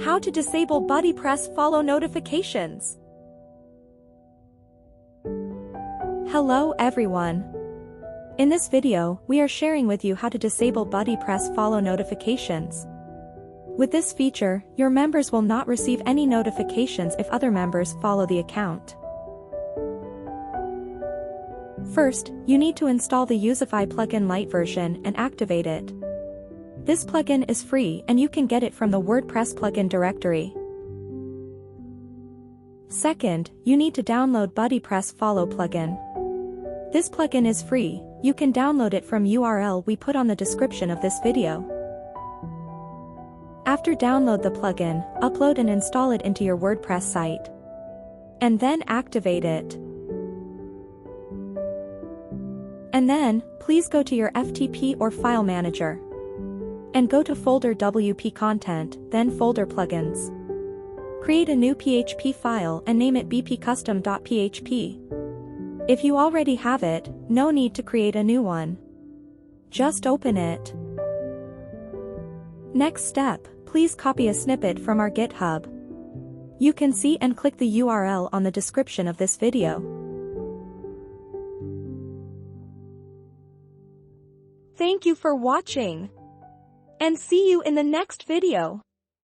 How to disable BuddyPress follow notifications. Hello everyone. In this video, we are sharing with you how to disable BuddyPress follow notifications. With this feature, your members will not receive any notifications if other members follow the account. First, you need to install the Youzify plugin Lite version and activate it. This plugin is free and you can get it from the WordPress plugin directory. Second, you need to download BuddyPress follow plugin. This plugin is free, you can download it from URL we put on the description of this video. After download the plugin, upload and install it into your WordPress site. And then activate it. And then, please go to your FTP or file manager. And go to folder WP content, then folder plugins. Create a new PHP file and name it bp.custom.php. If you already have it, no need to create a new one. Just open it. Next step, please copy a snippet from our GitHub. You can see and click the URL on the description of this video. Thank you for watching. And see you in the next video.